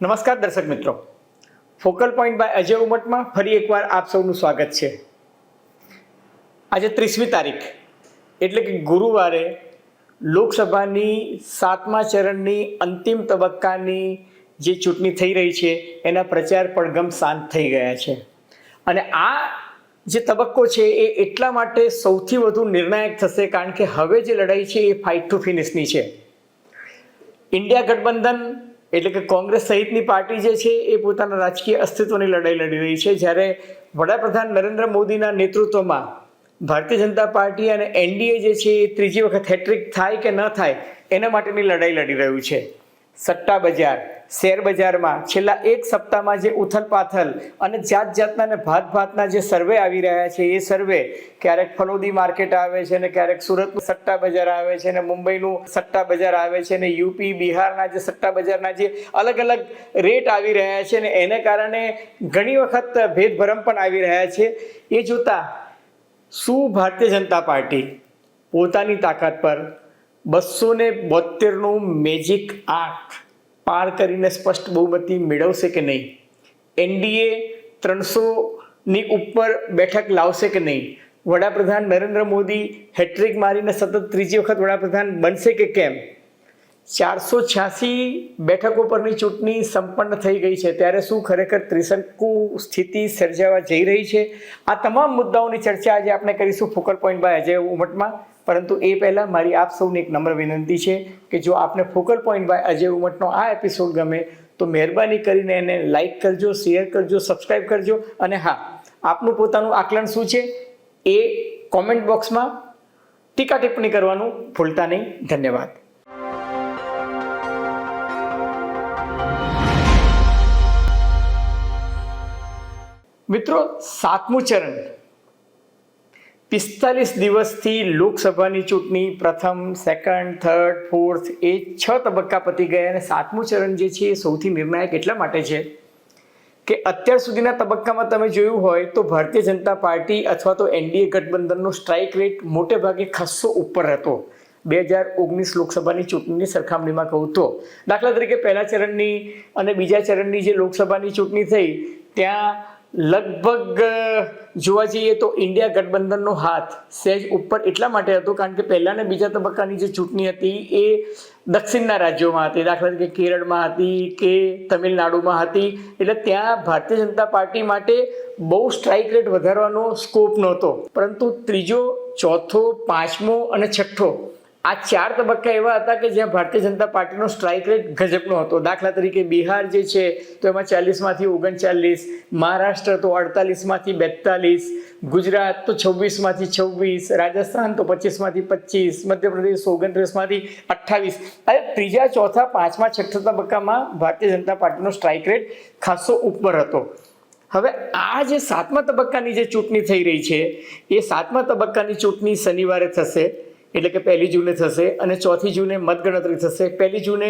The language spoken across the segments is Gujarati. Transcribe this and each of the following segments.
નમસ્કાર દર્શક મિત્રો, ફોકલ પોઈન્ટ બાય અજય ઉમટમાં ફરી એકવાર આપ સૌનું સ્વાગત છે. આજે 30મી તારીખ એટલે કે ગુરુવારે લોકસભાની 7મા ચરણની અંતિમ તબક્કાની જે ચૂંટણી થઈ રહી છે એના પ્રચાર પડઘમ શાંત થઈ ગયા છે. અને આ જે તબક્કો છે એ એટલા માટે સૌથી વધુ નિર્ણાયક થશે કારણ કે હવે જે લડાઈ છે એ ફાઇટ ટુ ફિનિશની છે. ઇન્ડિયા ગઠબંધન એટલે કે કોંગ્રેસ સહિતની પાર્ટી જે છે એ પોતાના રાજકીય અસ્તિત્વની લડાઈ લડી રહી છે, જ્યારે વડાપ્રધાન નરેન્દ્ર મોદીના નેતૃત્વમાં ભારતીય જનતા પાર્ટી અને એનડીએ જે છે એ ત્રીજી વખત હેટ્રિક થાય કે ન થાય એના માટેની લડાઈ લડી રહ્યું છે. સટ્ટા બજાર, શેર બજારમાં છેલ્લા એક સપ્તાહમાં જે ઉથલપાથલ અને જાતના ને ભાતના જે સર્વે આવી રહ્યા છે એ સર્વે ક્યારેક ફલોદી માર્કેટ આવે છે ને ક્યારેક સુરતનું સટ્ટા બજાર આવે છે ને મુંબઈનું સટ્ટા બજાર આવે છે ને યુપી બિહારના જે સટ્ટા બજારના જે અલગ અલગ રેટ આવી રહ્યા છે ને એને કારણે ઘણી વખત ભેદભરમ પણ આવી રહ્યા છે. એ જોતા શું ભારતીય જનતા પાર્ટી પોતાની તાકાત પર 272નું મેજિક આંક પાર કરીને સ્પષ્ટ બહુમતી મેળવશે કે નહીં? એનડીએ 300ની ઉપર બેઠક લાવશે કે નહીં? વડાપ્રધાન નરેન્દ્ર મોદી હેટ્રિક મારીને સતત ત્રીજી વખત વડાપ્રધાન બનશે કે કેમ? 486 બેઠકો પરની ચૂંટણી સંપન્ન થઈ ગઈ છે, ત્યારે શું ખરેખર ત્રિશંકુ સ્થિતિ સર્જાવા જઈ રહી છે? આ તમામ મુદ્દાઓની ચર્ચા આજે આપણે કરીશું ફોકલ પોઈન્ટ બાય અજય ઉમટમાં. પરંતુ એ પહેલાં મારી આપ સૌને એક નમ્ર વિનંતી છે કે જો આપને ફોકલ પોઈન્ટ બાય અજય ઉમટનો આ એપિસોડ ગમે તો મહેરબાની કરીને એને લાઇક કરજો, શેર કરજો, સબસ્ક્રાઈબ કરજો. અને હા, આપનું પોતાનું આકલન શું છે એ કોમેન્ટ બોક્સમાં ટીકા ટિપ્પણી કરવાનું ભૂલતા નહીં. ધન્યવાદ. મિત્રો, 7મું ચરણ 45 દિવસથી લોકસભાની ચૂંટણી પ્રથમ, સેકન્ડ, થર્ડ, ફોર્થ એ 6 તબક્કા પતી ગયા અને 7મું ચરણ જે છે એ સૌથી નિર્ણાયક એટલા માટે છે કે અત્યાર સુધીના તબક્કામાં તમે જોયું હોય તો ભારતીય જનતા પાર્ટી અથવા તો એનડીએ ગઠબંધનનો સ્ટ્રાઇક રેટ મોટે ભાગે ખાસ્સો ઉપર હતો 2019 લોકસભાની ચૂંટણીની સરખામણીમાં કહું તો. દાખલા તરીકે પહેલા ચરણની અને બીજા ચરણની જે લોકસભાની ચૂંટણી થઈ ત્યાં લગભગ જોવા જઈએ તો ઇન્ડિયા ગઠબંધનનો હાથ સહેજ ઉપર એટલા માટે હતો કારણ કે પહેલા ને બીજા તબક્કાની જે ચૂંટણી હતી એ દક્ષિણના રાજ્યોમાં હતી, દાખલા તરીકે કેરળમાં હતી કે તમિલનાડુમાં હતી, એટલે ત્યાં ભારતીય જનતા પાર્ટી માટે બહુ સ્ટ્રાઇક રેટ વધારવાનો સ્કોપ નહોતો. પરંતુ ત્રીજો, ચોથો, પાંચમો અને છઠ્ઠો આ 4 તબક્કા એવા હતા કે જ્યાં ભારતીય જનતા પાર્ટીનો સ્ટ્રાઇક રેટ ગજબનો હતો. દાખલા તરીકે બિહાર જે છે તો એમાં 40માંથી 39, મહારાષ્ટ્ર તો 48માંથી 42, ગુજરાત તો 26માંથી 26, રાજસ્થાન તો 25માંથી 25, મધ્યપ્રદેશ 29માંથી 28. અને ત્રીજા, ચોથા, પાંચમા, છઠ્ઠા તબક્કામાં ભારતીય જનતા પાર્ટીનો સ્ટ્રાઇક રેટ ખાસો ઉપર હતો. હવે આ જે 7મા તબક્કાની જે ચૂંટણી થઈ રહી છે એ 7મા તબક્કાની ચૂંટણી શનિવારે થશે, એટલે કે 1 જૂને થશે અને 4 જૂને મતગણતરી થશે. 1 જૂને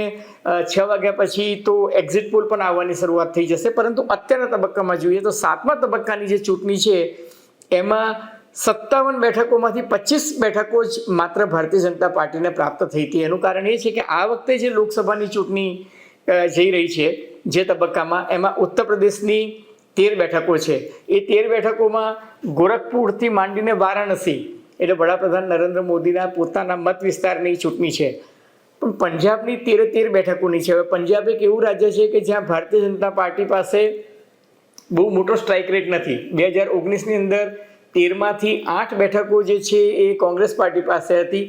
6 વાગ્યા પછી તો એક્ઝિટ પોલ પણ આવવાની શરૂઆત થઈ જશે. પરંતુ અત્યારના તબક્કામાં જોઈએ તો 7મા તબક્કાની જે ચૂંટણી છે એમાં 57 બેઠકોમાંથી 25 બેઠકો જ માત્ર ભારતીય જનતા પાર્ટીને પ્રાપ્ત થઈ હતી. એનું કારણ એ છે કે આ વખતે જે લોકસભાની ચૂંટણી જઈ રહી છે જે તબક્કામાં એમાં ઉત્તર પ્રદેશની 13 બેઠકો છે. એ 13 બેઠકોમાં ગોરખપુરથી માંડીને વારાણસી એટલે વડાપ્રધાન નરેન્દ્ર મોદીના પોતાના મત વિસ્તારની ચૂંટણી છે. પણ પંજાબની 13 બેઠકોની છે. હવે પંજાબ એક એવું રાજ્ય છે કે જ્યાં ભારતીય જનતા પાર્ટી પાસે બહુ મોટો સ્ટ્રાઇક રેટ નથી. 2019ની અંદર 13માંથી 8 બેઠકો જે છે એ કોંગ્રેસ પાર્ટી પાસે હતી,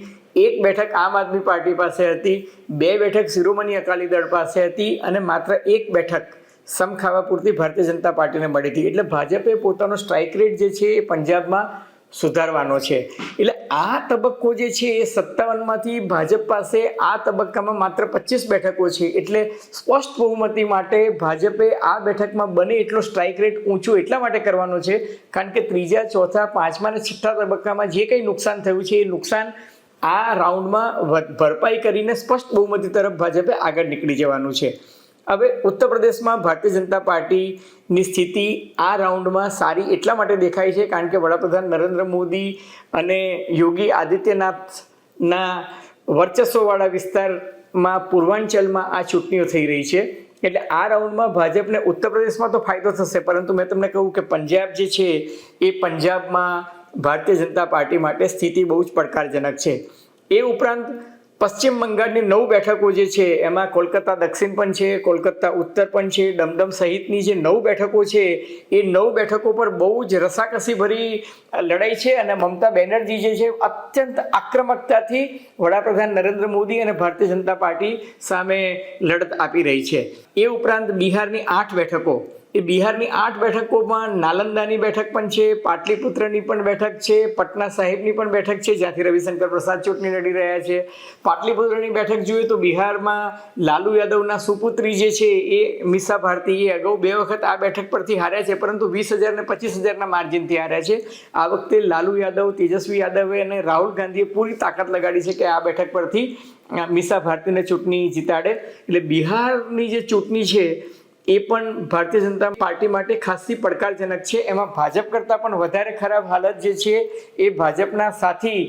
1 બેઠક આમ આદમી પાર્ટી પાસે હતી, 2 બેઠક શિરોમણી અકાલી દળ પાસે હતી અને માત્ર 1 બેઠક સમ ખાવા પૂરતી ભારતીય જનતા પાર્ટીને મળી હતી. એટલે ભાજપે પોતાનો સ્ટ્રાઇક રેટ જે છે એ પંજાબમાં સુધારવાનો છે. એટલે આ તબક્કો જે છે એ 57માંથી ભાજપ પાસે આ તબક્કામાં માત્ર 25 બેઠકો છે. એટલે સ્પષ્ટ બહુમતી માટે ભાજપે આ બેઠકમાં બને એટલો સ્ટ્રાઇક રેટ ઊંચો એટલા માટે કરવાનો છે કારણ કે ત્રીજા, ચોથા, પાંચમા અને છઠ્ઠા તબક્કામાં જે કંઈ નુકસાન થયું છે એ નુકસાન આ રાઉન્ડમાં ભરપાઈ કરીને સ્પષ્ટ બહુમતી તરફ ભાજપે આગળ નીકળી જવાનું છે. હવે ઉત્તર પ્રદેશમાં ભારતીય જનતા પાર્ટીની સ્થિતિ આ રાઉન્ડમાં સારી એટલા માટે દેખાય છે કારણ કે વડાપ્રધાન નરેન્દ્ર મોદી અને યોગી આદિત્યનાથના વર્ચસ્વવાળા વિસ્તારમાં પૂર્વાંચલમાં આ ચૂંટણીઓ થઈ રહી છે. એટલે આ રાઉન્ડમાં ભાજપને ઉત્તર પ્રદેશમાં તો ફાયદો થશે, પરંતુ મેં તમને કહ્યું કે પંજાબ જે છે એ પંજાબમાં ભારતીય જનતા પાર્ટી માટે સ્થિતિ બહુ જ પડકારજનક છે. એ ઉપરાંત પશ્ચિમ બંગાળની 9 બેઠકો જે છે એમાં કોલકાતા દક્ષિણ પણ છે, કોલકાતા ઉત્તર પણ છે, ડમડમ સહિતની જે 9 બેઠકો છે એ 9 બેઠકો પર બહુ જ રસાકસી ભરી લડાઈ છે અને મમતા બેનર્જી જે છે અત્યંત આક્રમકતાથી વડાપ્રધાન નરેન્દ્ર મોદી અને ભારતીય જનતા પાર્ટી સામે લડત આપી રહી છે. એ ઉપરાંત બિહારની 8 બેઠકો, એ બિહારની 8 બેઠકોમાં નાલંદાની બેઠક પણ છે, પાટલીપુત્રની પણ બેઠક છે, પટના સાહિબની પણ બેઠક છે જ્યાંથી રવિશંકર પ્રસાદ ચૂંટણી લડી રહ્યા છે. પાટલીપુત્રની બેઠક જોઈએ તો બિહારમાં લાલુ યાદવના સુપુત્રી જે છે એ મીસા ભારતી એ અગાઉ 2 વખત આ બેઠક પરથી હાર્યા છે, પરંતુ 20,000 ને 25,000ના માર્જિનથી હાર્યા છે. આ વખતે લાલુ યાદવ, તેજસ્વી યાદવે અને રાહુલ ગાંધીએ પૂરી તાકાત લગાડી છે કે આ બેઠક પરથી મીસા ભારતીને ચૂંટણી જીતાડે. એટલે બિહારની જે ચૂંટણી છે એ પણ ભારતીય જનતા પાર્ટી માટે ખાસી પડકારજનક છે. એમાં ભાજપ કરતાં પણ વધારે ખરાબ હાલત જે છે એ ભાજપના સાથી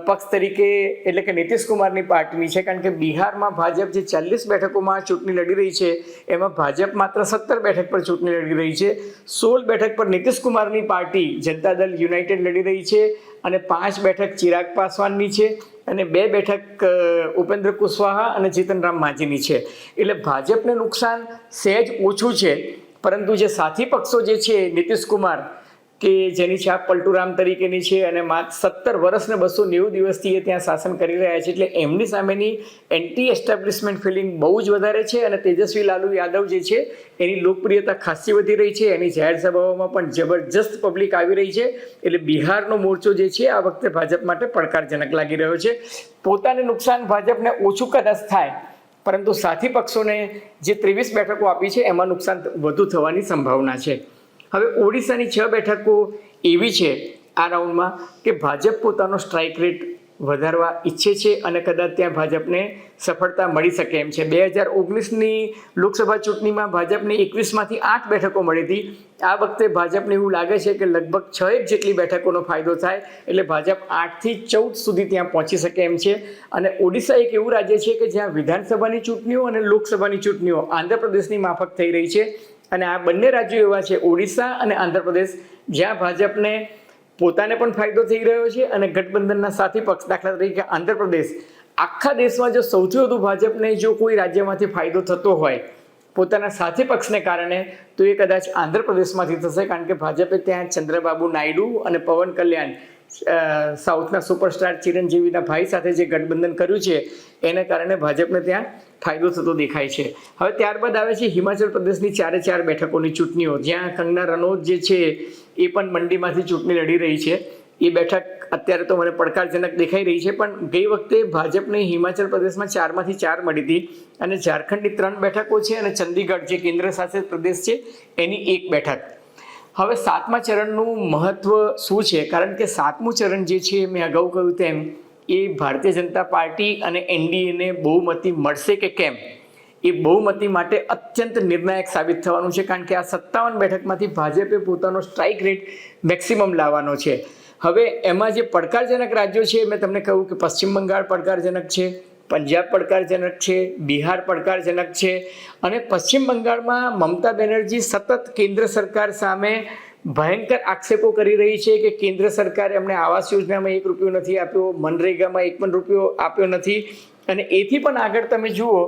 પક્ષ તરીકે એટલે કે નીતિશ કુમારની પાર્ટીની છે, કારણ કે બિહારમાં ભાજપ જે 40 બેઠકોમાં ચૂંટણી લડી રહી છે એમાં ભાજપ માત્ર 17 બેઠક પર ચૂંટણી લડી રહી છે. 16 બેઠક પર નીતિશ કુમારની પાર્ટી જનતા દળ યુનાઇટેડ લડી રહી છે અને 5 બેઠક ચિરાગ પાસવાનની છે અને 2 બેઠક ઉપેન્દ્ર કુશવાહા અને જીતન રામ માંઝીની છે. એટલે ભાજપને નુકસાન સહેજ ઓછું છે, પરંતુ જે સાથી પક્ષો જે છે નીતિશ કુમાર કે જેની છાપ પલટુરામ તરીકેની છે અને માત્ર 17 વર્ષ ને 290 દિવસથી એ ત્યાં શાસન કરી રહ્યા છે, એટલે એમની સામેની એન્ટી એસ્ટાબ્લિશમેન્ટ ફિલિંગ બહુ જ વધારે છે અને તેજસ્વી લાલુ યાદવ જે છે એની લોકપ્રિયતા ખાસી વધી રહી છે, એની જાહેર સભાઓમાં પણ જબરજસ્ત પબ્લિક આવી રહી છે. એટલે બિહારનો મોરચો જે છે આ વખતે ભાજપ માટે પડકારજનક લાગી રહ્યો છે. પોતાને નુકસાન ભાજપને ઓછું કદાચ થાય, પરંતુ સાથી પક્ષોને જે 23 બેઠકો આપી છે એમાં નુકસાન વધુ થવાની સંભાવના છે. હવે ઓડિશાની 6 બેઠકો એવી છે આ રાઉન્ડમાં કે ભાજપ પોતાનો સ્ટ્રાઇક રેટ વધારવા ઈચ્છે છે અને કદાચ ત્યાં ભાજપને સફળતા મળી શકે એમ છે. 2019ની લોકસભા ચૂંટણીમાં ભાજપને 21માંથી 8 બેઠકો મળી હતી. આ વખતે ભાજપને એવું લાગે છે કે લગભગ 6 જેટલી બેઠકોનો ફાયદો થાય, એટલે ભાજપ 8થી 14 સુધી ત્યાં પહોંચી શકે એમ છે. અને ઓડિશા એક એવું રાજ્ય છે કે જ્યાં વિધાનસભાની ચૂંટણીઓ અને લોકસભાની ચૂંટણીઓ આંધ્રપ્રદેશની માફક થઈ રહી છે અને આ બંને રાજ્યો એવા છે ઓડિશા અને આંધ્રપ્રદેશ જ્યાં ભાજપને પોતાને પણ ફાયદો થઈ રહ્યો છે અને ગઠબંધનના સાથી પક્ષ દાખલા તરીકે આંધ્રપ્રદેશ, આખા દેશમાં જો સૌથી વધુ ભાજપને જો કોઈ રાજ્યમાંથી ફાયદો થતો હોય પોતાના સાથી પક્ષને કારણે તો એ કદાચ આંધ્રપ્રદેશમાંથી થશે, કારણ કે ભાજપે ત્યાં ચંદ્રબાબુ નાયડુ અને પવન કલ્યાણ સાઉથના સુપરસ્ટાર ચિરંજીવીના ભાઈ સાથે જે ગઠબંધન કર્યું છે એને કારણે ભાજપને ત્યાં ફાયદો થતો દેખાય છે. હવે ત્યારબાદ આવે છે હિમાચલ પ્રદેશની 4 બેઠકોની ચૂંટણીઓ, જ્યાં કંગના રનૌત જે છે એ પણ મંડીમાંથી ચૂંટણી લડી રહી છે. એ બેઠક અત્યારે તો મને પડકારજનક દેખાઈ રહી છે, પણ ગઈ વખતે ભાજપને હિમાચલ પ્રદેશમાં 4માંથી 4 મળી હતી અને ઝારખંડની 3 બેઠકો છે અને ચંદીગઢ જે કેન્દ્ર શાસિત પ્રદેશ છે એની 1 બેઠક. હવે 7મા ચરણનું મહત્વ શું છે? કારણ કે 7મું ચરણ જે છે મેં અગાઉ કહ્યું તેમ એ ભારતીય જનતા પાર્ટી અને એનડીએને બહુમતી મળશે કે કેમ, એ બહુમતી માટે અત્યંત નિર્ણાયક સાબિત થવાનું છે, કારણ કે આ 57 બેઠકમાંથી ભાજપે પોતાનો સ્ટ્રાઇક રેટ મેક્સિમમ લાવવાનો છે. હવે એમાં જે પડકારજનક રાજ્યો છે મેં તમને કહ્યું કે પશ્ચિમ બંગાળ પડકારજનક છે, પંજાબ પડકારજનક છે, બિહાર પડકારજનક છે અને પશ્ચિમ બંગાળમાં મમતા બેનર્જી સતત કેન્દ્ર સરકાર સામે ભયંકર આક્ષેપો કરી રહી છે કે કેન્દ્ર સરકારે અમને આવાસ યોજનામાં 1 રૂપિયો નથી આપ્યો, મનરેગામાં 1 પણ રૂપિયો આપ્યો નથી. અને એથી પણ આગળ તમે જુઓ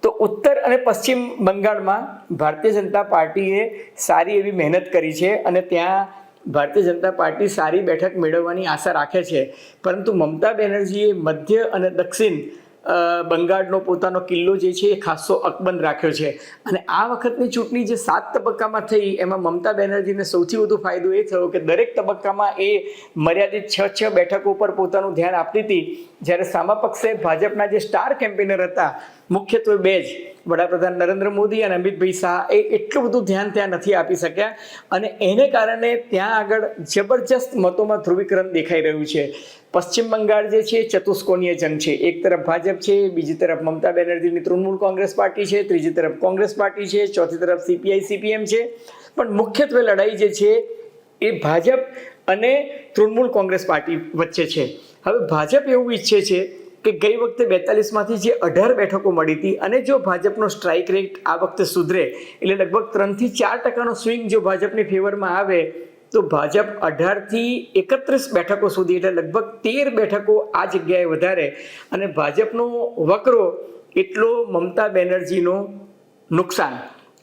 તો ઉત્તર અને પશ્ચિમ બંગાળમાં ભારતીય જનતા પાર્ટીએ સારી એવી મહેનત કરી છે અને ત્યાં ભારતીય જનતા પાર્ટી સારી બેઠક મેળવવાની આશા રાખે છે, પરંતુ મમતા બેનર્જીએ મધ્ય અને દક્ષિણ બંગાળનો પોતાનો કિલ્લો જે છે એ ખાસો અકબંધ રાખ્યો છે. અને આ વખતની ચૂંટણી જે 7 તબક્કામાં થઈ એમાં મમતા બેનર્જીને સૌથી વધુ ફાયદો એ થયો કે દરેક તબક્કામાં એ મર્યાદિત 6 બેઠકો પર પોતાનું ધ્યાન આપતી હતી, જ્યારે સામા પક્ષે ભાજપના જે સ્ટાર કેમ્પેનર હતા મુખ્યત્વે 2 જ વડાપ્રધાન નરેન્દ્ર મોદી અને અમિતભાઈ શાહ એ એટલું બધું ધ્યાન ત્યાં નથી આપી શક્યા અને એને કારણે ત્યાં આગળ જબરજસ્ત મતોમાં ધ્રુવીકરણ દેખાઈ રહ્યું છે. પશ્ચિમ બંગાળ જે છે ચતુષ્કોણીય જંગ છે, એક તરફ ભાજપ છે, બીજી તરફ મમતા બેનર્જીની તૃણમૂલ કોંગ્રેસ પાર્ટી છે, ત્રીજી તરફ કોંગ્રેસ પાર્ટી છે, ચોથી તરફ CPI CPM છે, પણ મુખ્યત્વે લડાઈ જે છે એ ભાજપ અને તૃણમૂલ કોંગ્રેસ પાર્ટી વચ્ચે છે. હવે ભાજપ એવું ઈચ્છે છે કે ગઈ વખતે 42માંથી જે 18 બેઠકો મળી હતી અને જો ભાજપનો સ્ટ્રાઇક રેટ આ વખતે સુધરે એટલે લગભગ 3 થી 4% સ્વિંગ જો ભાજપની ફેવરમાં આવે તો ભાજપ 18 થી 31 બેઠકો સુધી એટલે લગભગ 13 બેઠકો આ જગ્યાએ વધારે અને ભાજપનો વકરો એટલો મમતા બેનર્જીનો નુકસાન.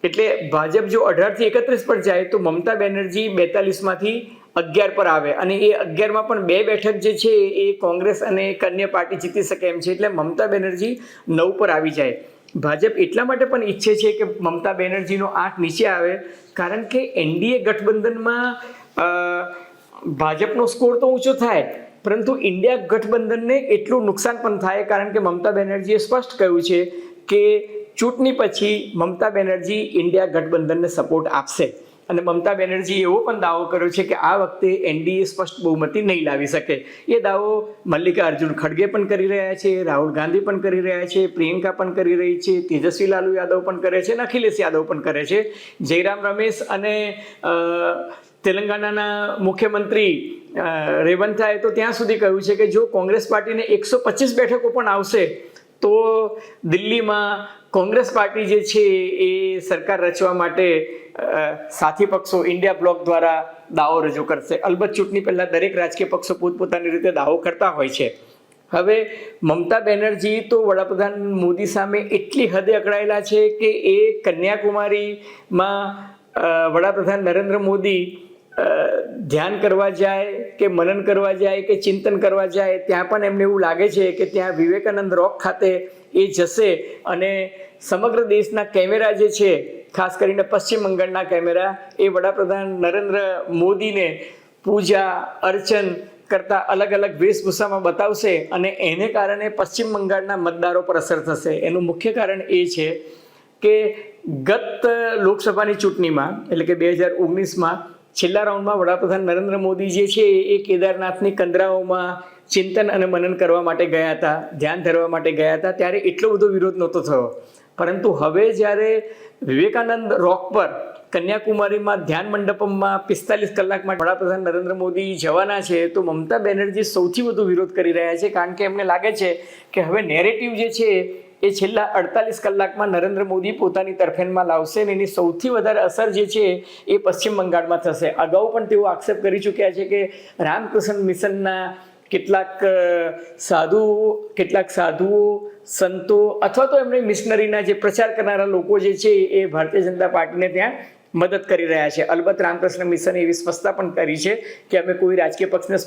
એટલે ભાજપ જો 18 થી 31 પર જાય તો મમતા બેનર્જી 42માંથી 11 પર આવે અને એ 11માં પણ 2 બેઠક જે છે એ કોંગ્રેસ અને એક અન્ય પાર્ટી જીતી શકે એમ છે. એટલે મમતા બેનર્જી 9 પર આવી જાય. ભાજપ એટલા માટે પણ ઈચ્છે છે કે મમતા બેનર્જીનો આંક નીચે આવે કારણ કે એનડીએ ગઠબંધનમાં ભાજપનો સ્કોર તો ઊંચો થાય પરંતુ ઇન્ડિયા ગઠબંધનને એટલું નુકસાન પણ થાય કારણ કે મમતા બેનર્જીએ સ્પષ્ટ કહ્યું છે કે ચૂંટણી પછી મમતા બેનર્જી ઇન્ડિયા ગઠબંધનને સપોર્ટ આપશે અને મમતા બેનર્જીએ એવો પણ દાવો કર્યો છે કે આ વખતે એનડીએ સ્પષ્ટ બહુમતી નહીં લાવી શકે. એ દાવો મલ્લિકાર્જુન ખડગે પણ કરી રહ્યા છે, રાહુલ ગાંધી પણ કરી રહ્યા છે, પ્રિયંકા પણ કરી રહી છે, તેજસ્વી લાલુ યાદવ પણ કરે છે અને અખિલેશ યાદવ પણ કરે છે. જયરામ રમેશ અને તેલંગાણાના મુખ્યમંત્રી રેવંતાએ તો ત્યાં સુધી કહ્યું છે કે જો કોંગ્રેસ પાર્ટીને 125 બેઠકો પણ આવશે તો દિલ્હીમાં કોંગ્રેસ પાર્ટી જે છે એ સરકાર રચવા માટે સાથી પક્ષો ઇન્ડિયા બ્લોક દ્વારા દાવો રજૂ કરશે. અલબત્ત ચૂંટણી પહેલા દરેક રાજકીય પક્ષો પોતપોતાની રીતે દાવો કરતા હોય છે. હવે મમતા બેનર્જી તો વડાપ્રધાન મોદી સામે એટલી હદે અકળાયેલા છે કે એ કન્યાકુમારીમાં વડાપ્રધાન નરેન્દ્ર મોદી ધ્યાન કરવા જાય કે મનન કરવા જાય કે ચિંતન કરવા જાય ત્યાં પણ એમને એવું લાગે છે કે ત્યાં વિવેકાનંદ રોક ખાતે એ જશે અને સમગ્ર દેશના કેમેરા જે છે ખાસ કરીને પશ્ચિમ બંગાળના કેમેરા એ વડાપ્રધાન નરેન્દ્ર મોદીને પૂજા અર્ચન કરતા અલગ અલગ વેશભૂષામાં બતાવશે અને એને કારણે પશ્ચિમ બંગાળના મતદારો પર અસર થશે. એનું મુખ્ય કારણ એ છે કે ગત લોકસભાની ચૂંટણીમાં એટલે કે 2019માં છેલ્લા રાઉન્ડમાં વડાપ્રધાન નરેન્દ્ર મોદી જે છે એ કેદારનાથની કંદરાઓમાં ચિંતન અને મનન કરવા માટે ગયા હતા, ધ્યાન ધરવા માટે ગયા હતા ત્યારે એટલો બધો વિરોધ નહોતો થયો. પરંતુ હવે જ્યારે વિવેકાનંદ રોક પર કન્યાકુમારીમાં ધ્યાન મંડપમાં 45 કલાક માટે વડાપ્રધાન નરેન્દ્ર મોદી જવાના છે તો મમતા બેનર્જી સૌથી વધુ વિરોધ કરી રહ્યા છે કારણ કે એમને લાગે છે કે હવે નેરેટિવ જે છે એ છેલ્લા 48 કલાકમાં નરેન્દ્ર મોદી પોતાની તરફેણમાં લાવશે અને એની સૌથી વધારે અસર જે છે એ પશ્ચિમ બંગાળમાં થશે. અગાઉ પણ તેઓ આક્ષેપ કરી ચૂક્યા છે કે રામકૃષ્ણ મિશનના કેટલાક સાધુઓ સંતો અથવા તો એમણે મિશનરીના જે પ્રચાર કરનારા લોકો જે છે એ ભારતીય જનતા પાર્ટીને ત્યાં મદદ કરી રહ્યા છે. અલબત્ત રામકૃષ્ણ મિશને એવી સ્પષ્ટતા પણ કરી છે કે અમે કોઈ રાજકીય પક્ષને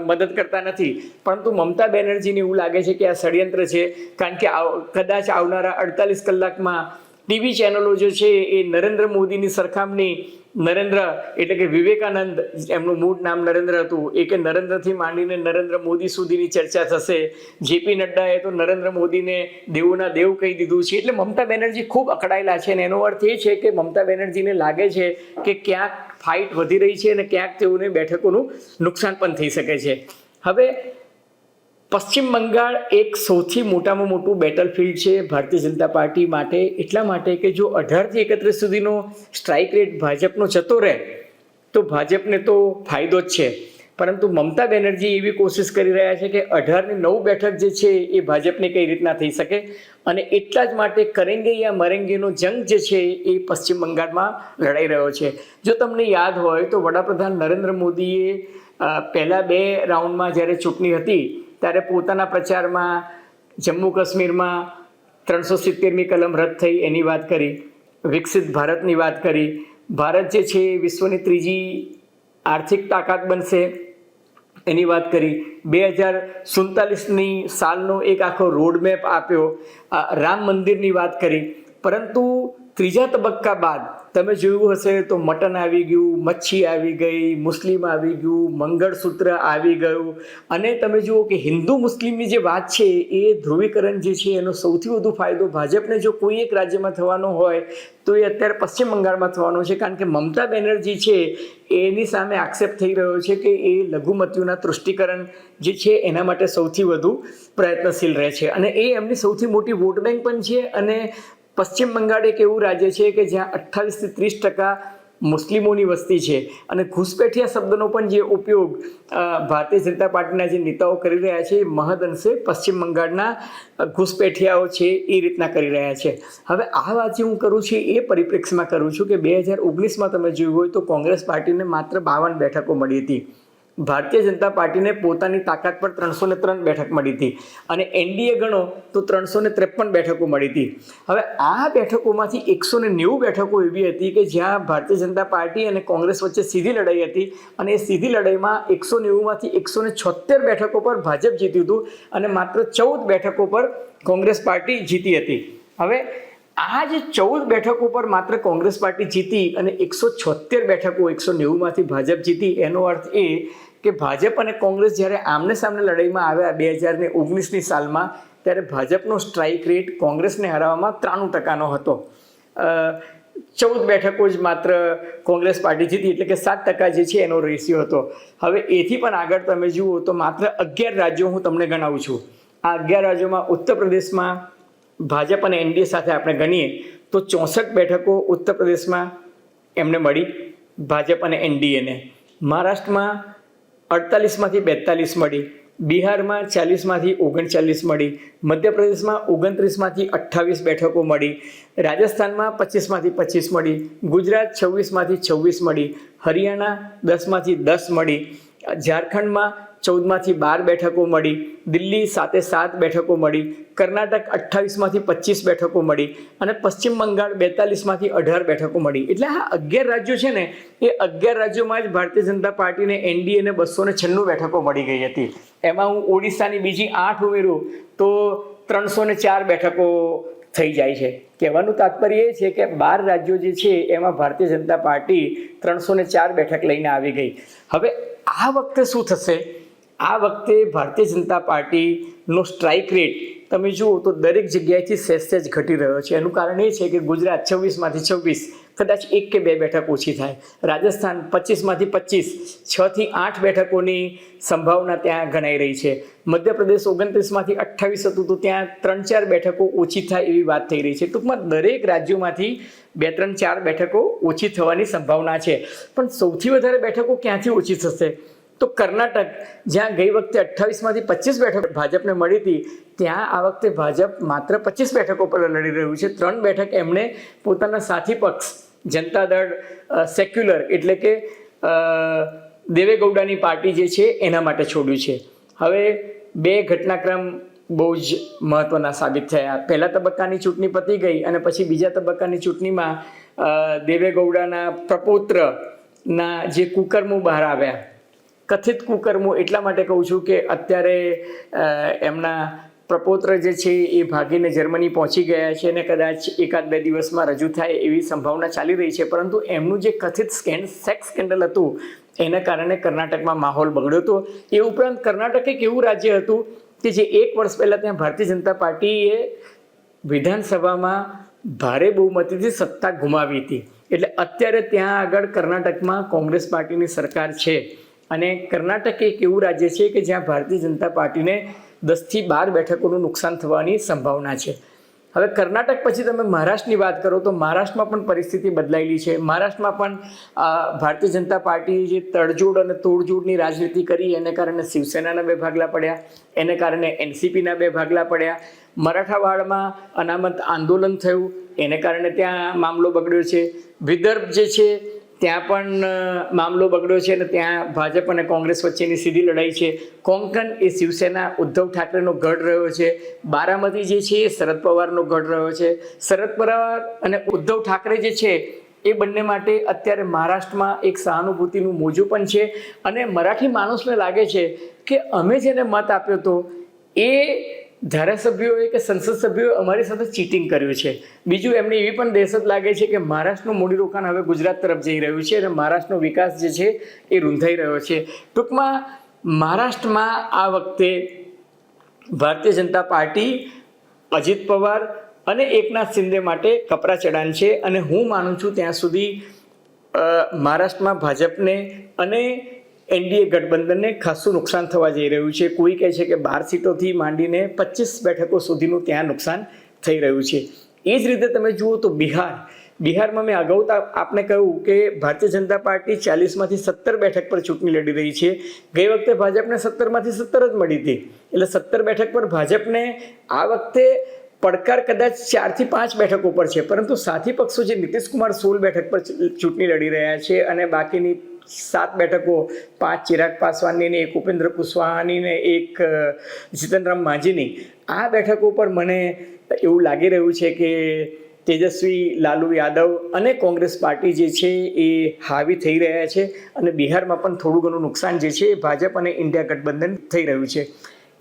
મદદ કરતા નથી પરંતુ મમતા બેનર્જીને એવું લાગે છે કે આ ષડયંત્ર છે કારણ કે કદાચ આવનારા 48 કલાકમાં ટીવી ચેનલો જે છે એ નરેન્દ્ર મોદીની સરખામણી નરેન્દ્ર એટલે કે વિવેકાનંદ એમનું મૂળ નામ નરેન્દ્ર હતું એ કે નરેન્દ્રથી માંડીને નરેન્દ્ર મોદી સુધીની ચર્ચા થશે. જેપી નડ્ડાએ તો નરેન્દ્ર મોદીને દેવોના દેવ કહી દીધું છે. એટલે મમતા બેનર્જી ખૂબ અકળાયેલા છે અને એનો અર્થ એ છે કે મમતા બેનર્જીને લાગે છે કે ક્યાંક ફાઇટ વધી રહી છે અને ક્યાંક તેઓને બેઠકોનું નુકસાન પણ થઈ શકે છે. હવે પશ્ચિમ બંગાળ એક સૌથી મોટામાં મોટું બેટલફિલ્ડ છે ભારતીય જનતા પાર્ટી માટે એટલા માટે કે જો 18 થી 31 સુધીનો સ્ટ્રાઇક રેટ ભાજપનો જતો રહે તો ભાજપને તો ફાયદો જ છે પરંતુ મમતા બેનર્જી એવી કોશિશ કરી રહ્યા છે કે 18 ની 9 બેઠક જે છે એ ભાજપને કઈ રીતના થઈ શકે અને એટલા જ માટે કરેંગે યા મરેંગેનો જંગ જે છે એ પશ્ચિમ બંગાળમાં લડાઈ રહ્યો છે. જો તમને યાદ હોય તો વડાપ્રધાન નરેન્દ્ર મોદીએ પહેલા 2 રાઉન્ડમાં જ્યારે ચૂંટણી હતી ત્યારે પોતાના પ્રચારમાં જમ્મુ કાશ્મીરમાં 370મી કલમ રદ થઈ એની વાત કરી, વિકસિત ભારતની વાત કરી, ભારત જે છે વિશ્વની 3જી આર્થિક તાકાત બનશે એની વાત કરી, 2047ની સાલનો એક આખો રોડમેપ આપ્યો, રામ મંદિરની વાત કરી. પરંતુ ત્રીજા તબક્કા બાદ તમે જોયું હશે તો મટન આવી ગયું, મચ્છી આવી ગઈ, મુસ્લિમ આવી ગયું, મંગળસૂત્ર આવી ગયું અને તમે જુઓ કે હિન્દુ મુસ્લિમની જે વાત છે એ ધ્રુવીકરણ જે છે એનો સૌથી વધુ ફાયદો ભાજપને જો કોઈ એક રાજ્યમાં થવાનો હોય તો એ અત્યારે પશ્ચિમ બંગાળમાં થવાનો છે કારણ કે મમતા બેનર્જી છે એની સામે આક્ષેપ થઈ રહ્યો છે કે એ લઘુમતીઓના તૃષ્ટિકરણ જે છે એના માટે સૌથી વધુ પ્રયત્નશીલ રહે છે અને એ એમની સૌથી મોટી વોટ બેંક પણ છે. અને પશ્ચિમ બંગાળ એક એવું રાજ્ય છે કે જ્યાં 28 થી 30% મુસ્લિમોની વસ્તી છે. અને ઘૂસપેઠિયા શબ્દનો પણ જે ઉપયોગ ભારતીય જનતા પાર્ટીના જે નેતાઓ કરી રહ્યા છે એ મહદઅંશે પશ્ચિમ બંગાળના ઘૂસપેઠિયાઓ છે એ રીતના કરી રહ્યા છે. હવે આ વાત જે હું કરું છું એ પરિપ્રેક્ષમાં કરું છું કે 2019માં તમે જોયું હોય તો કોંગ્રેસ પાર્ટીને માત્ર 52 બેઠકો મળી હતી. ભારતીય જનતા પાર્ટીને પોતાની તાકાત પર 303 બેઠક મળી હતી અને એનડીએ ગણો તો 353 બેઠકો મળી હતી. હવે આ બેઠકોમાંથી 190 બેઠકો એવી હતી કે જ્યાં ભારતીય જનતા પાર્ટી અને કોંગ્રેસ વચ્ચે સીધી લડાઈ હતી અને એ સીધી લડાઈમાં 190માંથી 176 બેઠકો પર ભાજપ જીત્યું હતું અને માત્ર 14 બેઠકો પર કોંગ્રેસ પાર્ટી જીતી હતી. હવે આ જે 14 બેઠકો પર માત્ર કોંગ્રેસ પાર્ટી જીતી અને 176 બેઠકો 190માંથી ભાજપ જીતી, એનો અર્થ એ કે ભાજપ અને કોંગ્રેસ જ્યારે આમને સામને લડાઈમાં આવ્યા 2019ની સાલમાં, ત્યારે ભાજપનો સ્ટ્રાઇક રેટ કોંગ્રેસને હરાવવામાં 93% હતો. 14 બેઠકો જ માત્ર કોંગ્રેસ પાર્ટી જીતી, એટલે કે 7% જે છે એનો રેશિયો હતો. હવે એથી પણ આગળ તમે જુઓ તો માત્ર 11 રાજ્યો હું તમને ગણાવું છું. આ 11 રાજ્યોમાં ઉત્તર પ્રદેશમાં ભાજપ અને એનડીએ સાથે આપણે ગણીએ તો 64 બેઠકો ઉત્તર પ્રદેશમાં એમને મળી, ભાજપ અને એનડીએને. મહારાષ્ટ્રમાં 48માંથી 42 મળી, બિહારમાં 40માંથી 39 મળી, મધ્યપ્રદેશમાં 29માંથી 28 બેઠકો મળી, રાજસ્થાનમાં 25માંથી 25 મળી, ગુજરાત 26માંથી 26 મળી, હરિયાણા 10માંથી 10 મળી, ઝારખંડમાં 14માંથી 12 બેઠકો મળી, દિલ્હી 7 બેઠકો મળી, કર્ણાટક 28માંથી 25 બેઠકો મળી અને પશ્ચિમ બંગાળ 42માંથી 18 બેઠકો મળી. એટલે આ 11 રાજ્યો છે ને, એ 11 રાજ્યોમાં જ ભારતીય જનતા પાર્ટીને એનડીએને 296 બેઠકો મળી ગઈ હતી. એમાં હું ઓડિશાની બીજી 8 ઉમેરું તો 304 બેઠકો થઈ જાય છે. કહેવાનું તાત્પર્ય એ છે કે 12 રાજ્યો જે છે એમાં ભારતીય જનતા પાર્ટી 304 બેઠક લઈને આવી ગઈ. હવે આ વખતે શું થશે? આ વખતે ભારતીય જનતા પાર્ટીનો સ્ટ્રાઇક રેટ તમે જુઓ તો દરેક જગ્યાએથી સહેજ ઘટી રહ્યો છે. એનું કારણ એ છે કે ગુજરાત 26માંથી 26, કદાચ 1 કે 2 બેઠક ઓછી થાય. રાજસ્થાન 25માંથી 25, 6 થી 8 બેઠકોની સંભાવના ત્યાં ગણાઈ રહી છે. મધ્યપ્રદેશ 29માંથી 28 હતું તો ત્યાં 3-4 બેઠકો ઓછી થાય એવી વાત થઈ રહી છે. ટૂંકમાં દરેક રાજ્યોમાંથી 2-3-4 બેઠકો ઓછી થવાની સંભાવના છે. પણ સૌથી વધારે બેઠકો ક્યાંથી ઓછી થશે? તો કર્ણાટક, જ્યાં ગઈ વખતે 28માંથી 25 બેઠકો ભાજપને મળી હતી, ત્યાં આ વખતે ભાજપ માત્ર 25 બેઠકો પર લડી રહ્યું છે. 3 બેઠક એમણે પોતાના સાથી પક્ષ જનતા દળ સેક્યુલર એટલે કે દેવેગૌડાની પાર્ટી જે છે એના માટે છોડ્યું છે. હવે 2 ઘટનાક્રમ બહુ જ મહત્વના સાબિત થયા. પહેલા તબક્કાની ચૂંટણી પતી ગઈ અને પછી બીજા તબક્કાની ચૂંટણીમાં દેવેગૌડાના પ્રપૌત્રના જે કુકર્મો બહાર આવ્યા, કથિત કુકર્મો એટલા માટે કહું છું કે અત્યારે એમના પ્રપૌત્ર જે છે એ ભાગીને જર્મની પહોંચી ગયા છે અને કદાચ 1-2 દિવસમાં રજૂ થાય એવી સંભાવના ચાલી રહી છે. પરંતુ એમનું જે કથિત સેક્સ સ્કેન્ડલ હતું એના કારણે કર્ણાટકમાં માહોલ બગડ્યો હતો. એ ઉપરાંત કર્ણાટક એક એવું રાજ્ય હતું કે જે 1 વર્ષ પહેલાં ત્યાં ભારતીય જનતા પાર્ટીએ વિધાનસભામાં ભારે બહુમતીથી સત્તા ગુમાવી હતી. એટલે અત્યારે ત્યાં આગળ કર્ણાટકમાં કોંગ્રેસ પાર્ટીની સરકાર છે અને કર્ણાટક એક એવું રાજ્ય છે કે જ્યાં ભારતીય જનતા પાર્ટીને 10 થી 12 બેઠકોનું નુકસાન થવાની સંભાવના છે. હવે કર્ણાટક પછી તમે મહારાષ્ટ્રની વાત કરો તો મહારાષ્ટ્રમાં પણ પરિસ્થિતિ બદલાયેલી છે. મહારાષ્ટ્રમાં પણ ભારતીય જનતા પાર્ટીએ જે તડજોડ અને તોડજોડની રાજનીતિ કરી એને કારણે શિવસેનાના 2 ભાગલા પડ્યા, એને કારણે એનસીપીના 2 ભાગલા પડ્યા. મરાઠાવાડમાં અનામત આંદોલન થયું, એને કારણે ત્યાં મામલો બગડ્યો છે. વિદર્ભ જે છે ત્યાં પણ મામલો બગડ્યો છે અને ત્યાં ભાજપ અને કોંગ્રેસ વચ્ચેની સીધી લડાઈ છે. કોંકણ એ શિવસેના ઉદ્ધવ ઠાકરેનો ગઢ રહ્યો છે. બારામતી જે છે એ શરદ પવારનો ગઢ રહ્યો છે. શરદ પવાર અને ઉદ્ધવ ઠાકરે જે છે એ બંને માટે અત્યારે મહારાષ્ટ્રમાં એક સહાનુભૂતિનું મોજું પણ છે અને મરાઠી માણસને લાગે છે કે અમે જેને મત આપ્યો હતો એ ધારાસભ્યોએ કે સંસદ સભ્યોએ અમારી સાથે ચીટિંગ કર્યું છે. બીજું એમને એવી પણ દહેશત લાગે છે કે મહારાષ્ટ્રનું મૂડીરોકાણ હવે ગુજરાત તરફ જઈ રહ્યું છે અને મહારાષ્ટ્રનો વિકાસ જે છે એ રૂંધાઈ રહ્યો છે. ટૂંકમાં મહારાષ્ટ્રમાં આ વખતે ભારતીય જનતા પાર્ટી અજીત પવાર અને એકનાથ શિંદે માટે કપરા ચડાન છે અને હું માનું છું ત્યાં સુધી મહારાષ્ટ્રમાં ભાજપને અને એનડીએ ગઠબંધનને ખાસું નુકસાન થવા જઈ રહ્યું છે. કોઈ કહે છે કે 12 સીટોથી માંડીને 25 બેઠકો સુધીનું ત્યાં નુકસાન થઈ રહ્યું છે. એ જ રીતે તમે જુઓ તો બિહાર, બિહારમાં મેં અગાઉ આપને કહ્યું કે ભારતીય જનતા પાર્ટી 40માંથી 17 બેઠક પર ચૂંટણી લડી રહી છે. ગઈ વખતે ભાજપને 17માંથી 17 જ મળી હતી, એટલે 17 બેઠક પર ભાજપને આ વખતે પડકાર કદાચ 4 થી 5 બેઠકો પર છે, પરંતુ સાથી પક્ષો જે નીતિશ કુમાર 16 બેઠક પર ચૂંટણી લડી રહ્યા છે અને બાકીની 7 બેઠકો 5 ચિરાગ પાસવાનની ને 1 ઉપેન્દ્ર કુશવાહાની ને 1 જીતનરામ માંઝીની, આ બેઠકો પર મને એવું લાગી રહ્યું છે કે તેજસ્વી લાલુ યાદવ અને કોંગ્રેસ પાર્ટી જે છે એ હાવી થઈ રહ્યા છે અને બિહારમાં પણ થોડું ઘણું નુકસાન જે છે એ ભાજપ અને ઇન્ડિયા ગઠબંધન થઈ રહ્યું છે.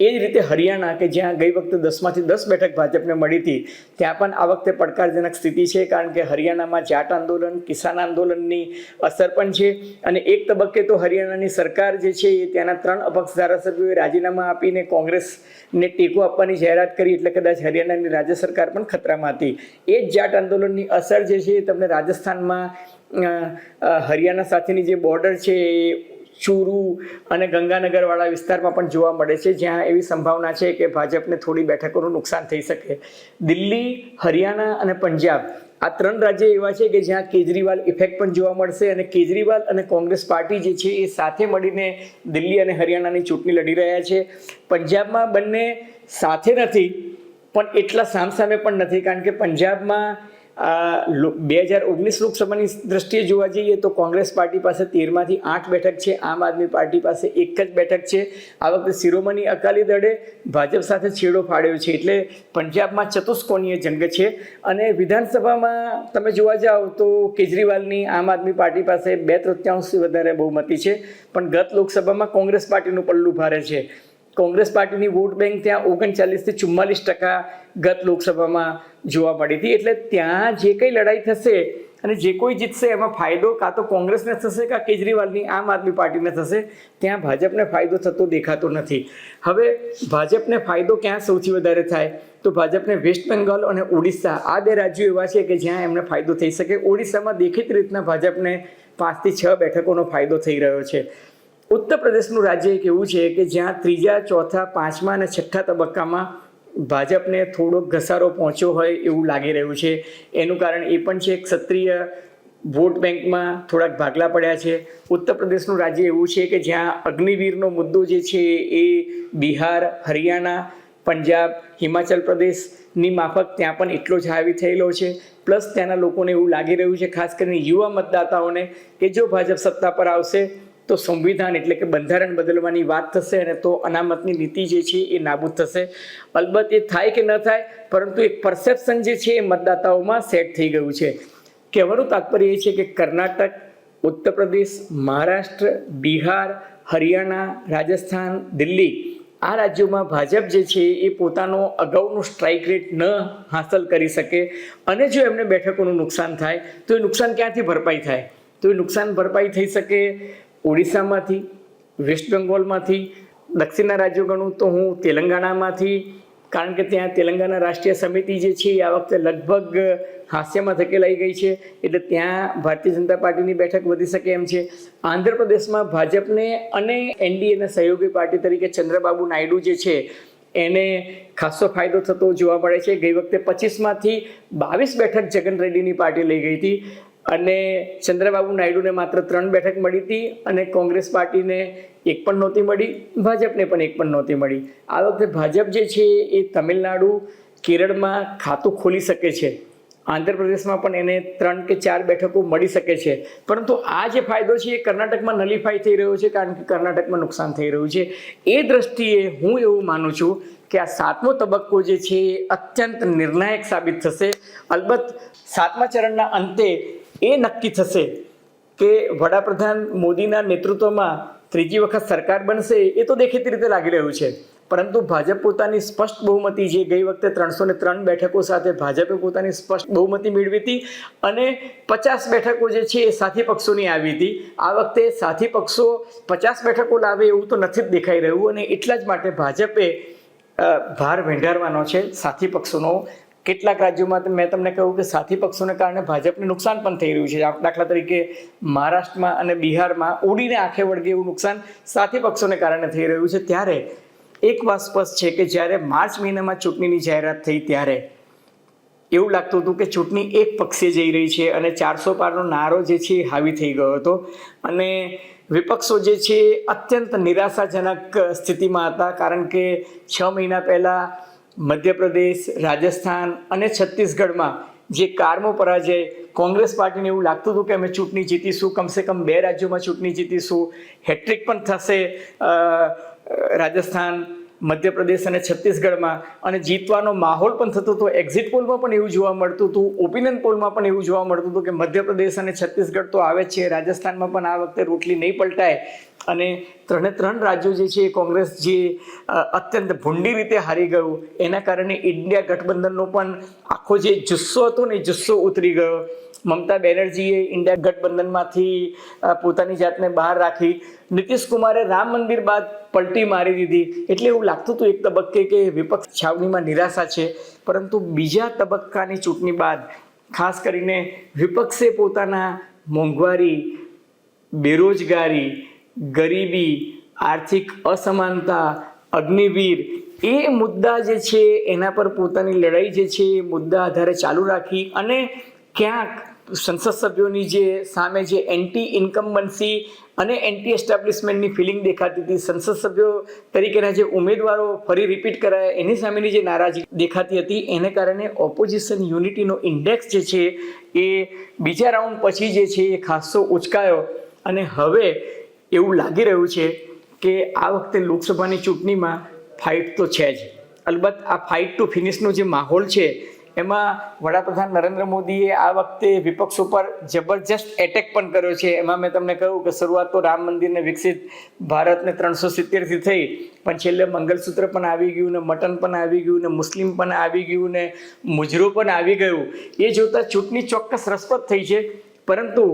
એ જ રીતે હરિયાણા કે જ્યાં ગઈ વખતે 10માંથી 10 બેઠક ભાજપને મળી હતી, ત્યાં પણ આ વખતે પડકારજનક સ્થિતિ છે, કારણ કે હરિયાણામાં જાટ આંદોલન, કિસાન આંદોલનની અસર પણ છે અને એક તબક્કે તો હરિયાણાની સરકાર જે છે એ ત્યાંના 3 અપક્ષ ધારાસભ્યોએ રાજીનામા આપીને કોંગ્રેસને ટેકો આપવાની જાહેરાત કરી, એટલે કદાચ હરિયાણાની રાજ્ય સરકાર પણ ખતરામાં હતી. એ જ જાટ આંદોલનની અસર જે છે એ તમને રાજસ્થાનમાં હરિયાણા સાથેની જે બોર્ડર છે એ ચૂરુ અને ગંગાનગરવાળા વિસ્તારમાં પણ જોવા મળે છે, જ્યાં એવી સંભાવના છે કે ભાજપને થોડી બેઠકોનું નુકસાન થઈ શકે. દિલ્હી, હરિયાણા અને પંજાબ આ 3 રાજ્ય એવા છે કે જ્યાં કેજરીવાલ ઇફેક્ટ પણ જોવા મળશે અને કેજરીવાલ અને કોંગ્રેસ પાર્ટી જે છે એ સાથે મળીને દિલ્હી અને હરિયાણાની ચૂંટણી લડી રહ્યા છે. પંજાબમાં બંને સાથે નથી પણ એટલા સામસામે પણ નથી, કારણ કે પંજાબમાં 2019 લોકસભાની દ્રષ્ટિએ જોવા જઈએ તો કોંગ્રેસ પાર્ટી પાસે 13માંથી 8 બેઠક છે, આમ આદમી પાર્ટી પાસે 1 જ બેઠક છે. આ વખતે શિરોમણી અકાલી દળે ભાજપ સાથે છેડો ફાડ્યો છે, એટલે પંજાબમાં ચતુષ્કોણીય જંગ છે. અને વિધાનસભામાં તમે જોવા જાઓ તો કેજરીવાલની આમ આદમી પાર્ટી પાસે 2/3થી વધારે બહુમતી છે, પણ ગત લોકસભામાં કોંગ્રેસ પાર્ટીનું પલ્લું ભારે છે. કોંગ્રેસ પાર્ટીની વોટ બેંક ત્યાં 39% થી 44% ગત લોકસભામાં જોવા મળી હતી. એટલે ત્યાં જે કંઈ લડાઈ થશે અને જે કોઈ જીતશે એમાં ફાયદો કાં તો કોંગ્રેસને થશે કાં કેજરીવાલની આમ આદમી પાર્ટીને થશે, ત્યાં ભાજપને ફાયદો થતો દેખાતો નથી. હવે ભાજપને ફાયદો ક્યાં સૌથી વધારે થાય તો ભાજપને વેસ્ટ બેંગોલ અને ઓડિશા આ 2 રાજ્યો એવા છે કે જ્યાં એમને ફાયદો થઈ શકે. ઓડિશામાં દેખીતી રીતના ભાજપને 5 થી 6 બેઠકોનો ફાયદો થઈ રહ્યો છે. ઉત્તર પ્રદેશનું રાજ્ય એક એવું છે કે જ્યાં 3જા, 4થા, 5મા અને 6ઠ્ઠા તબક્કામાં ભાજપને થોડોક ઘસારો પહોંચ્યો હોય એવું લાગી રહ્યું છે. એનું કારણ એ પણ છે કે ક્ષત્રિય વોટ બેંકમાં થોડાક ભાગલા પડ્યા છે. ઉત્તર પ્રદેશનું રાજ્ય એવું છે કે જ્યાં અગ્નિવીરનો મુદ્દો જે છે એ બિહાર, હરિયાણા, પંજાબ, હિમાચલ પ્રદેશની માફક ત્યાં પણ એટલો જ હાવી થયેલો છે. પ્લસ ત્યાંના લોકોને એવું લાગી રહ્યું છે, ખાસ કરીને યુવા મતદાતાઓને, કે જો ભાજપ સત્તા પર આવશે તો સંવિધાન એટલે કે બંધારણ બદલવાની વાત થશે અને તો અનામતની નીતિ જે છે એ નાબૂદ થશે. અલબત્ત એ થાય કે ન થાય, પરંતુ એક પરસેપ્શન જે છે એ મતદાતાઓમાં સેટ થઈ ગયું છે. કહેવાનું તાત્પર્ય એ છે કે કર્ણાટક, ઉત્તર પ્રદેશ, મહારાષ્ટ્ર, બિહાર, હરિયાણા, રાજસ્થાન, દિલ્હી આ રાજ્યોમાં ભાજપ જે છે એ પોતાનો અગાઉનો સ્ટ્રાઇક રેટ ન હાંસલ કરી શકે અને જો એમને બેઠકોનું નુકસાન થાય તો એ નુકસાન ક્યાંથી ભરપાઈ થાય? તો એ નુકસાન ભરપાઈ થઈ શકે ઓડિશામાંથી, વેસ્ટ બેંગોલમાંથી, દક્ષિણના રાજ્યો ગણું તો હું તેલંગાણામાંથી, કારણ કે ત્યાં તેલંગાણા રાષ્ટ્રીય સમિતિ જે છે આ વખતે લગભગ હાસ્યમાં ધકેલાઈ ગઈ છે, એટલે ત્યાં ભારતીય જનતા પાર્ટીની બેઠક વધી શકે એમ છે. આંધ્રપ્રદેશમાં ભાજપને અને એનડીએના સહયોગી પાર્ટી તરીકે ચંદ્રબાબુ નાયડુ જે છે એને ખાસો ફાયદો થતો જોવા મળે છે. ગઈ વખતે 25માંથી 22 બેઠક જગન રેડ્ડીની પાર્ટી લઈ ગઈ હતી અને ચંદ્રબાબુ નાયડુને માત્ર 3 બેઠક મળી હતી અને કોંગ્રેસ પાર્ટીને 1 પણ નહોતી મળી, ભાજપને પણ 1 પણ નહોતી મળી. આ વખતે ભાજપ જે છે એ તમિલનાડુ, કેરળમાં ખાતું ખોલી શકે છે, આંધ્રપ્રદેશમાં પણ એને 3 કે 4 બેઠકો મળી શકે છે, પરંતુ આ જે ફાયદો છે એ કર્ણાટકમાં નલિફાઈ થઈ રહ્યો છે, કારણ કે કર્ણાટકમાં નુકસાન થઈ રહ્યું છે. એ દ્રષ્ટિએ હું એવું માનું છું કે આ 7મો તબક્કો જે છે એ અત્યંત નિર્ણાયક સાબિત થશે. અલબત્ત 7મા ચરણના અંતે એ નક્કી થશે કે વડાપ્રધાન મોદીના નેતૃત્વમાં 3જી વખત સરકાર બનશે, એ તો દેખીતી રીતે લાગી રહ્યું છે, પરંતુ ભાજપ પોતાની સ્પષ્ટ બહુમતી, જે ગઈ વખતે 303 બેઠકો સાથે ભાજપે પોતાની સ્પષ્ટ બહુમતી મેળવી હતી અને 50 બેઠકો જે છે એ સાથી પક્ષોની આવી હતી. આ વખતે સાથી પક્ષો 50 બેઠકો લાવે એવું તો નથી જ દેખાઈ રહ્યું અને એટલા જ માટે ભાજપે ભાર વેંઢારવાનો છે સાથી પક્ષોનો. કેટલાક રાજ્યોમાં મેં તમને કહ્યું કે સાથી પક્ષોને કારણે ભાજપને નુકસાન પણ થઈ રહ્યું છે. દાખલા તરીકે મહારાષ્ટ્રમાં અને બિહારમાં ઉડીને આંખે વળગે એવું નુકસાન સાથી પક્ષોને કારણે થઈ રહ્યું છે. ત્યારે એક વાત સ્પષ્ટ છે કે જ્યારે માર્ચ મહિનામાં ચૂંટણીની જાહેરાત થઈ ત્યારે એવું લાગતું હતું કે ચૂંટણી એક પક્ષે જઈ રહી છે અને 400 પારનો નારો જે છે એ હાવી થઈ ગયો હતો અને વિપક્ષો જે છે અત્યંત નિરાશાજનક સ્થિતિમાં હતા, કારણ કે 6 મહિના પહેલાં મધ્યપ્રદેશ, રાજસ્થાન અને છત્તીસગઢમાં જે કારમો પરાજય, કોંગ્રેસ પાર્ટીને એવું લાગતું હતું કે અમે ચૂંટણી જીતીશું, કમસે કમ 2 રાજ્યોમાં ચૂંટણી જીતીશું, હેટ્રિક પણ થશે રાજસ્થાન, મધ્યપ્રદેશ અને છત્તીસગઢમાં, અને જીતવાનો માહોલ પણ થતો હતો. એક્ઝિટ પોલમાં પણ એવું જોવા મળતું હતું, ઓપિનિયન પોલમાં પણ એવું જોવા મળતું હતું કે મધ્યપ્રદેશ અને છત્તીસગઢ તો આવે છે, રાજસ્થાનમાં પણ આ વખતે રોટલી નહીં પલટાય અને 3 રાજ્યો જે છે કોંગ્રેસ જે અત્યંત ભૂંડી રીતે હારી ગયું, એના કારણે ઇન્ડિયા ગઠબંધનનો પણ આખો જે જુસ્સો હતો ને એ જુસ્સો ઉતરી ગયો. મમતા બેનર્જીએ ઇન્ડિયા ગઠબંધનમાંથી પોતાની જાતને બહાર રાખી. નીતિશ કુમારે રામ મંદિર બાદ પલટી મારી દીધી. એટલે એવું લાગતું હતું એક તબક્કે કે વિપક્ષ છાવણીમાં નિરાશા છે, પરંતુ બીજા તબક્કાની ચૂંટણી બાદ ખાસ કરીને વિપક્ષે પોતાના મોંઘવારી, બેરોજગારી, ગરીબી, આર્થિક અસમાનતા, અગ્નિવીર એ મુદ્દા જે છે એના પર પોતાની લડાઈ જે છે એ મુદ્દા આધારે ચાલુ રાખી અને ક્યાંક સંસદ સભ્યોની જે સામે જે એન્ટી ઇન્કમ્બન્સી અને એન્ટી એસ્ટાબ્લિશમેન્ટની ફિલિંગ દેખાતી હતી, સંસદ સભ્યો તરીકેના જે ઉમેદવારો ફરી રિપીટ કરાયા એની સામેની જે નારાજગી દેખાતી હતી, એને કારણે ઓપોઝિશન યુનિટીનો ઇન્ડેક્સ જે છે એ બીજા રાઉન્ડ પછી જે છે એ ખાસ્સો ઉચકાયો અને હવે એવું લાગી રહ્યું છે કે આ વખતે લોકસભાની ચૂંટણીમાં ફાઇટ તો છે જ. અલબત્ત આ ફાઇટ ટુ ફિનિશનો જે માહોલ છે એમાં વડાપ્રધાન નરેન્દ્ર મોદીએ આ વખતે વિપક્ષ ઉપર જબરજસ્ત એટેક પણ કર્યો છે. એમાં મેં તમને કહ્યું કે શરૂઆત તો રામ મંદિરને વિકસિત ભારતને 370થી થઈ, પણ છેલ્લે મંગલસૂત્ર પણ આવી ગયું ને મટન પણ આવી ગયું ને મુસ્લિમ પણ આવી ગયું ને મુજરો પણ આવી ગયું. એ જોતાં ચૂંટણી ચોક્કસ રસપ્રદ થઈ છે, પરંતુ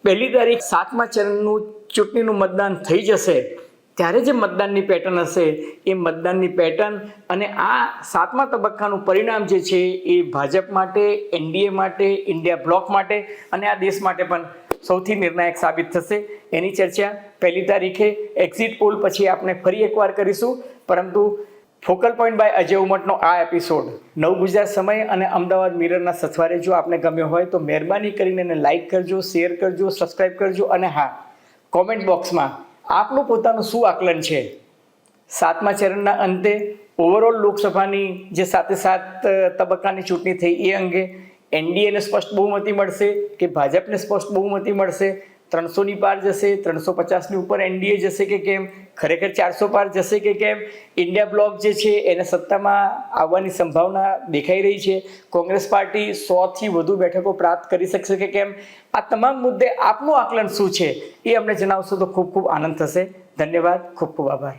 1 તારીખ 7મા ચરણનું ચૂંટણીનું મતદાન થઈ જશે ત્યારે જે મતદાનની પેટર્ન હશે એ મતદાનની પેટર્ન અને આ 7મા તબક્કાનું પરિણામ જે છે એ ભાજપ માટે, એનડીએ માટે, ઇન્ડિયા બ્લોક માટે અને આ દેશ માટે પણ સૌથી નિર્ણાયક સાબિત થશે. એની ચર્ચા 1 તારીખે એક્ઝિટ પોલ પછી આપણે ફરી એકવાર કરીશું, પરંતુ ફોકલ પોઈન્ટ બાય અજય ઉમટનો આ એપિસોડ 9 ગુજરાત સમય અને અમદાવાદ મિરરના સથવારે જો આપને ગમ્યો હોય તો મહેરબાની કરીને એને લાઇક કરજો, શેર કરજો, સબસ્ક્રાઈબ કરજો અને હા, કોમેન્ટ બોક્સમાં આપનું પોતાનું શું આકલન છે 7મા ચરણના અંતે ઓવરઓલ લોકસભાની જે 7 તબક્કાની ચૂંટણી થઈ એ અંગે એનડીએને સ્પષ્ટ બહુમતી મળશે કે ભાજપને સ્પષ્ટ બહુમતી મળશે, 300ની પાર જશે, 350ની ઉપર એનડીએ જશે કે કેમ, ખરેખર 400 પાર જશે કે કેમ, ઇન્ડિયા બ્લોક જે છે એને સત્તામાં આવવાની સંભાવના દેખાઈ રહી છે, કોંગ્રેસ પાર્ટી 100થી વધુ બેઠકો પ્રાપ્ત કરી શકશે કે કેમ, આ તમામ મુદ્દે આપનું આકલન શું છે એ અમને જણાવશો તો ખૂબ ખૂબ આનંદ થશે. ધન્યવાદ, ખૂબ ખૂબ આભાર.